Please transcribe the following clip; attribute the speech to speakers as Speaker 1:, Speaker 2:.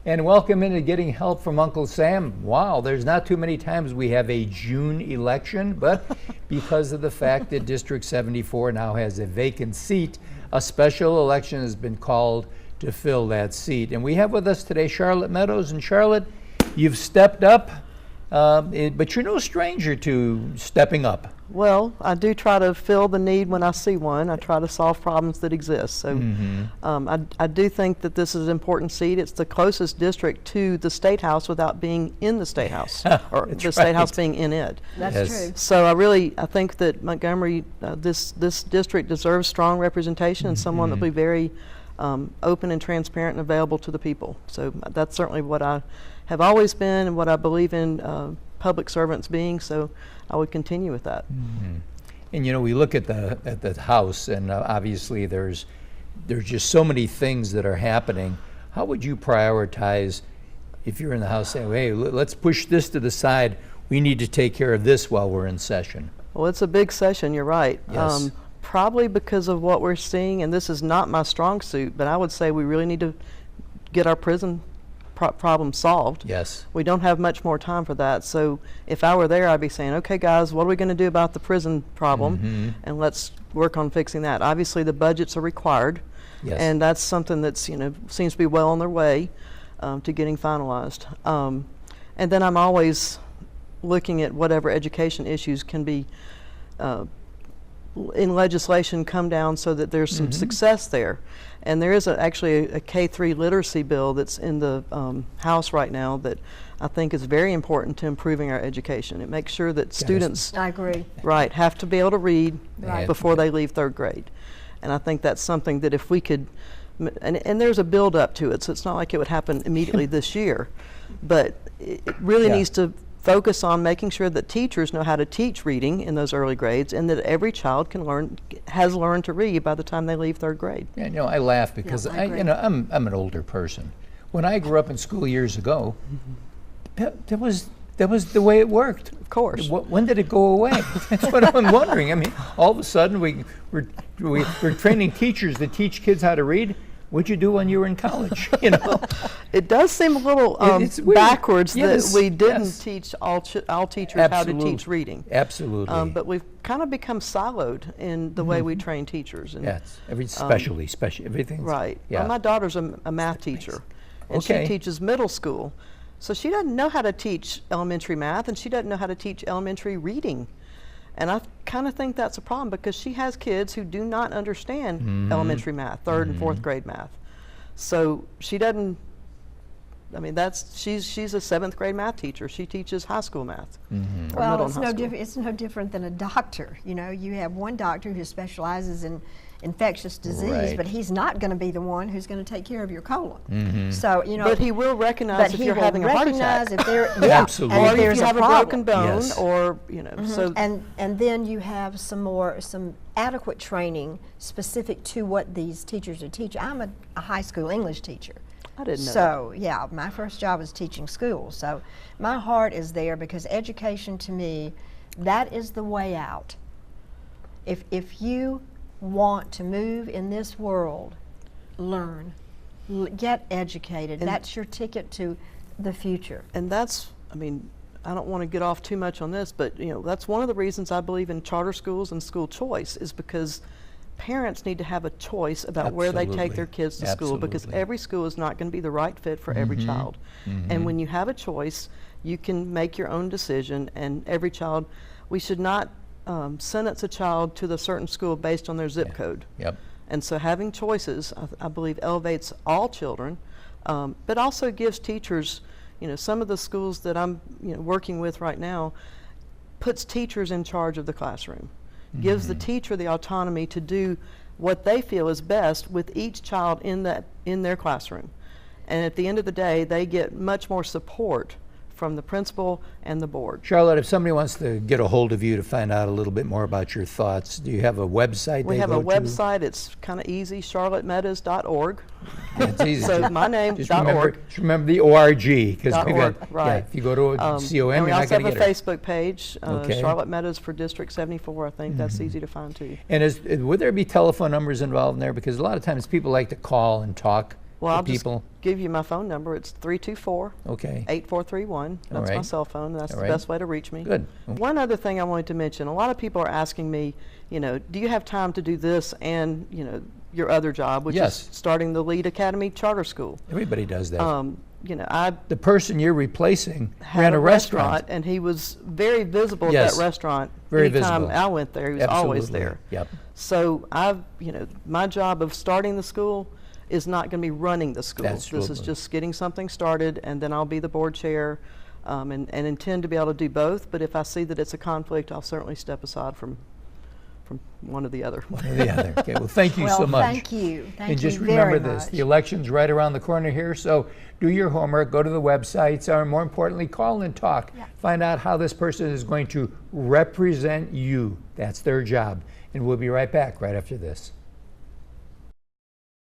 Speaker 1: And welcome into Getting Help from Uncle Sam. Wow, there's not too many times we have a June election, but because of the fact that District 74 now has a vacant seat, a special election has been called to fill that seat. And we have with us today Charlotte Meadows. And Charlotte, you've stepped up, but you're no stranger to stepping up.
Speaker 2: Well, I do try to fill the need when I see one. I try to solve problems that exist. So I do think that this is an important seat. It's the closest district to the State House without being in the State House, or the State House being in it.
Speaker 3: That's true.
Speaker 2: So I think that Montgomery, this district deserves strong representation and someone that will be very open and transparent and available to the people. So that's certainly what I have always been and what I believe in public servants being. So I would continue with that.
Speaker 1: And you know, we look at the House, and obviously there's just so many things that are happening. How would you prioritize if you're in the House saying, hey, let's push this to the side, we need to take care of this while we're in session?
Speaker 2: Well, it's a big session, you're right.
Speaker 1: Yes.
Speaker 2: Probably because of what we're seeing, and this is not my strong suit, but I would say we really need to get our prison problem solved.
Speaker 1: Yes.
Speaker 2: We don't have much more time for that. So if I were there, I'd be saying, okay guys, what are we going to do about the prison problem? And let's work on fixing that. Obviously the budgets are required.
Speaker 1: Yes.
Speaker 2: And that's something that's, you know, seems to be well on their way to getting finalized. And then I'm always looking at whatever education issues can be in legislation come down so that there's some success there. And there is actually a K-3 literacy bill that's in the House right now that I think is very important to improving our education. It makes sure that students
Speaker 3: I agree.
Speaker 2: Right, have to be able to read
Speaker 3: Right.
Speaker 2: before they leave third grade. And I think that's something that if we could, and there's a build up to it, so it's not like it would happen immediately this year, but it really needs to focus on making sure that teachers know how to teach reading in those early grades and that every child has learned to read by the time they leave third grade.
Speaker 1: Yeah, you know, I laugh because
Speaker 3: I agree.
Speaker 1: I'm an older person. When I grew up in school years ago, that was the way it worked.
Speaker 2: Of course.
Speaker 1: When did it go away? That's what I'm wondering. I mean, all of a sudden we're training teachers to teach kids how to read. What'd you do when you were in college? You know,
Speaker 2: it does seem a little
Speaker 1: it's weird.
Speaker 2: backwards
Speaker 1: Yes,
Speaker 2: that we didn't
Speaker 1: yes.
Speaker 2: teach all teachers
Speaker 1: Absolutely.
Speaker 2: how to teach reading.
Speaker 1: Absolutely.
Speaker 2: But we've kind of become siloed in the way we train teachers. And,
Speaker 1: Yes, everything.
Speaker 2: right.
Speaker 1: Yeah.
Speaker 2: Well, my daughter's a math teacher, and
Speaker 1: Okay.
Speaker 2: she teaches middle school. So she doesn't know how to teach elementary math, and she doesn't know how to teach elementary reading. And I kind of think that's a problem because she has kids who do not understand elementary math, third and fourth grade math. So she doesn't, I mean, she's a seventh grade math teacher. She teaches high school math. Or
Speaker 3: Well,
Speaker 2: middle
Speaker 3: it's
Speaker 2: and high school.
Speaker 3: it's no different than a doctor. You know, you have one doctor who specializes in infectious disease,
Speaker 1: Right.
Speaker 3: but he's not going to be the one who's going to take care of your colon. So, you know,
Speaker 2: But he will recognize if
Speaker 3: he
Speaker 2: you're
Speaker 3: will
Speaker 2: having a heart
Speaker 3: recognize
Speaker 2: attack.
Speaker 3: if there,
Speaker 1: Absolutely.
Speaker 3: and
Speaker 2: Or
Speaker 3: if
Speaker 2: if
Speaker 3: there's
Speaker 2: you have a
Speaker 3: problem.
Speaker 2: broken bone,
Speaker 1: Yes.
Speaker 2: or, you know, so.
Speaker 3: And then you have some adequate training specific to what these teachers are teaching. I'm a high school English teacher.
Speaker 2: I didn't know
Speaker 3: So, yeah, my first job was teaching school. So my heart is there because education to me, that is the way out. If you want to move in this world, learn, get educated.
Speaker 2: And
Speaker 3: that's your ticket to the future.
Speaker 2: And that's, I mean, I don't want to get off too much on this, but you know, that's one of the reasons I believe in charter schools and school choice is because parents need to have a choice about where they take their kids to school, because
Speaker 1: Absolutely.
Speaker 2: every school is not going to be the right fit for every child. And when you have a choice, you can make your own decision, and every child, we should not sentence a child to the certain school based on their zip code.
Speaker 1: Yep.
Speaker 2: And so having choices, I believe, elevates all children, but also gives teachers, you know, some of the schools that I'm working with right now, puts teachers in charge of the classroom, gives the teacher the autonomy to do what they feel is best with each child in their classroom. And at the end of the day, they get much more support from the principal and the board.
Speaker 1: Charlotte, if somebody wants to get a hold of you to find out a little bit more about your thoughts, do you have a website
Speaker 2: We
Speaker 1: they
Speaker 2: have
Speaker 1: go
Speaker 2: a website. It's kind of easy, charlottemeadows.org.
Speaker 1: Yeah, it's easy.
Speaker 2: So my name,
Speaker 1: Just
Speaker 2: .org.
Speaker 1: remember the ORG, because
Speaker 2: .org, right.
Speaker 1: yeah, if you go to COM,
Speaker 2: And
Speaker 1: you're
Speaker 2: we
Speaker 1: not
Speaker 2: also
Speaker 1: going
Speaker 2: have
Speaker 1: to
Speaker 2: a
Speaker 1: get it.
Speaker 2: Facebook page,
Speaker 1: Okay.
Speaker 2: Charlotte Meadows for District 74. I think that's easy to find too.
Speaker 1: And would there be telephone numbers involved in there? Because a lot of times people like to call and talk.
Speaker 2: Well,
Speaker 1: for
Speaker 2: I'll just
Speaker 1: people?
Speaker 2: give you my phone number. It's 324-8431.
Speaker 1: Okay.
Speaker 2: That's my
Speaker 1: right.
Speaker 2: cell phone, and that's
Speaker 1: All
Speaker 2: the
Speaker 1: right.
Speaker 2: best way to reach me.
Speaker 1: Good.
Speaker 2: One other thing I wanted to mention, a lot of people are asking me, you know, do you have time to do this and, you know, your other job, which
Speaker 1: Yes.
Speaker 2: is starting the Lead Academy Charter School.
Speaker 1: Everybody does that.
Speaker 2: You know, I
Speaker 1: The person you're replacing
Speaker 2: had
Speaker 1: ran a restaurant.
Speaker 2: and he was very visible
Speaker 1: Yes.
Speaker 2: at that restaurant.
Speaker 1: Very
Speaker 2: Anytime
Speaker 1: visible.
Speaker 2: I went there, he was always
Speaker 1: Absolutely.
Speaker 2: there.
Speaker 1: Yep.
Speaker 2: So you know, my job of starting the school is not going to be running the school. This is
Speaker 1: Absolutely.
Speaker 2: just getting something started, and then I'll be the board chair, and intend to be able to do both. But if I see that it's a conflict, I'll certainly step aside from one or the other.
Speaker 1: One or the other. Okay, well, thank you
Speaker 3: Well,
Speaker 1: so much.
Speaker 3: thank you. Thank
Speaker 1: And just
Speaker 3: you
Speaker 1: remember
Speaker 3: very
Speaker 1: this,
Speaker 3: much.
Speaker 1: the election's right around the corner here, so do your homework, go to the websites, or more importantly, call and talk.
Speaker 3: Yeah.
Speaker 1: Find out how this person is going to represent you. That's their job. And we'll be right back right after this.